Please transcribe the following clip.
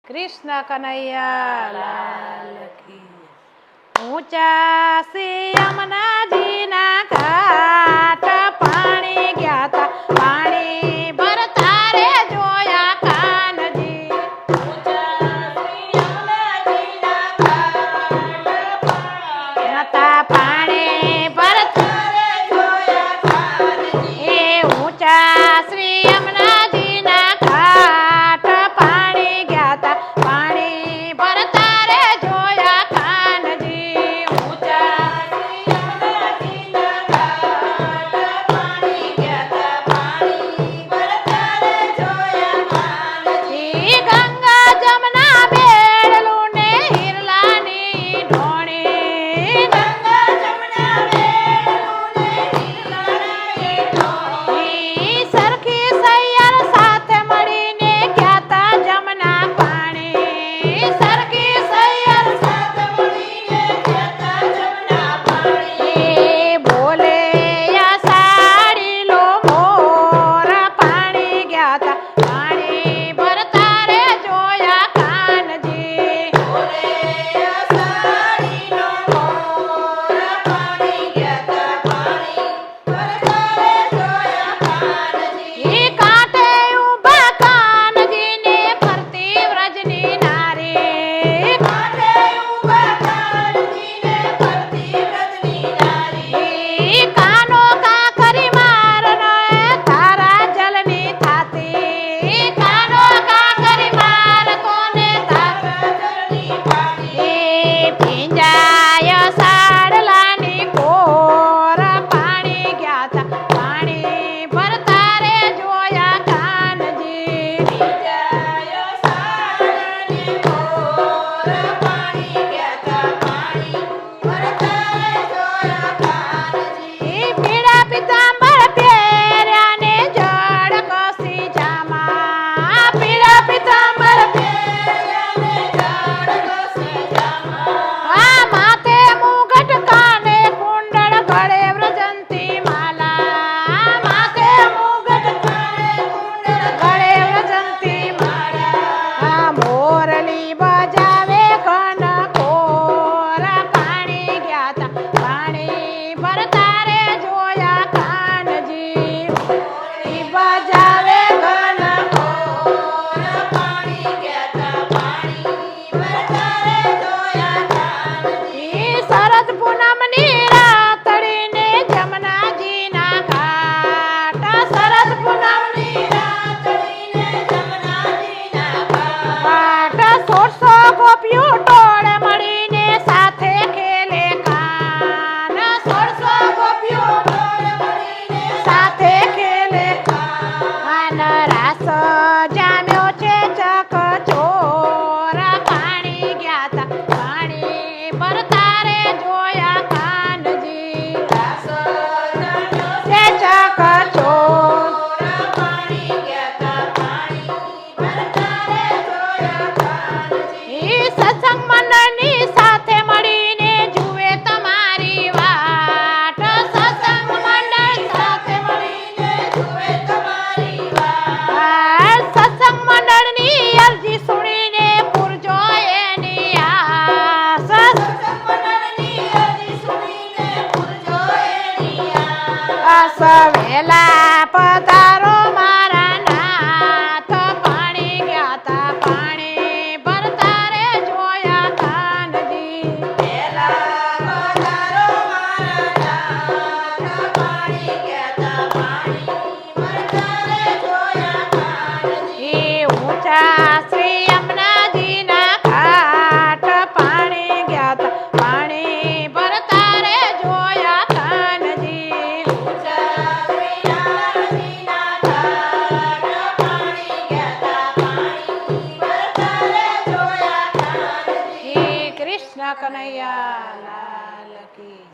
કૃષ્ણ કનૈયા લાલ કી ઊંચા શ્રી યમુનાજીના ઘાટ પાણી ગયા તા પાણી ભરતા રે જોયા કાનજી ઊંચા શ્રી યમુનાજીના ઘાટ પાણી ભરતા રે જોયા કાનજી એ ઊંચા શ્રી યમુનાજીના ઘાટ પાણી ગયા તા પાણી ભરતા રે જોયા કાનજી ઊંચા શ્રી યમુનાજીના ઘાટ પાણી ગયા તા પાણી ભરતા રે જોયા કાનજી ગંગા જમના બેડલું ને હિરલાની ઢોણી ગંગા જમના બેડલું ને હિરલાની ઢોણી સરખી સૈયર સાથે મળીને ગયા તા જમના પાણી સરખી સૈયર સાથે મળીને ગયા તા જમના પાણી બોલે સાડી લો મોર પાણી ગયા તા પાણી ભરતા રે જોયા કાનજી બોલે સાડી લો મોર પાણી ગયા તા પાણી ભરતા રે જોયા કાનજી કાંઠે ઊભા કાનજીને ફરતી વ્રજની નારી કાંઠે ઊભા કાનજીને ફરતી વ્રજની નારી કાનો કાંકરી મારનો તારા જલની થાતી કાનો કાંકરી માર કોને તારા જલની થાતી ભીંજાય સાડલાની કોર પાણી ગયા તા પાણી ભરતા રે જોયા કાનજી ભીંજાય સાડલાની કોર પાણી ગયા તા પાણી ભરતા રે જોયા કાનજી પીળા પિતાંબર પહેર્યા ને જડ કસી જામા પીળા પિતાંબર પહેર્યા ને જડ કસી જામા માથે મુગટ કાને કુંડળ ગળે વ્રજંતી માલા માથે મુગટ કાને કુંડળ ગળે વ્રજંતી માલા મોરલી બજાવે ઘન ઘોર પાણી ગયા તા પાણી ભરતા રે જોયા કાનજી મોરલી બજાવે ઘન ઘોર પાણી ગયા તા પાણી ભરતા રે જોયા કાનજી શરદ પૂનમની રાતડીને જમનાજીના ઘાટ શરદ પૂનમની રાતડીને જમનાજીના ઘાટ 1600 ગોપીઓ ટોળે મળીને સાથે ખેલે કાન 1600 ગોપીઓ ટોળે મળીને સાથે ખેલે કાન રાસ જામ્યો છે ચકચોર પાણી ગયા તા પાણી ભરતા રે જોયા કાનજી રાસ જામ્યો છે ચકચોર પાણી ગયા તા પાણી ભરતા રે જોયા કાનજી સત્સંગ મંડળની સાથે મળીને જુએ તમારી વાટ સત્સંગ મંડળ સાથે મળીને જુએ તમારી વાટ સત્સંગ મંડળની અરજી સુણીને પૂરજો એની આસ સત્સંગ મંડળની અરજી સુણીને પૂરજો એની આસ વેલા પધારો મારા નાથ પાણી ગયા તા પાણી ભરતા રે જોયા કાનજી વેલા પધારો મારા નાથ પાણી ગયા તા પાણી ભરતા રે જોયા કાનજી ઊંચા શ્રી યમુનાજીના ઘાટ પાણી ગયા તા પાણી ભરતા રે જોયા કાનજી ઊંચા શ્રી યમુનાજીના ઘાટ પાણી ગયા તા પાણી ભરતા રે જોયા કાનજી કૃષ્ણ કનૈયા લાલ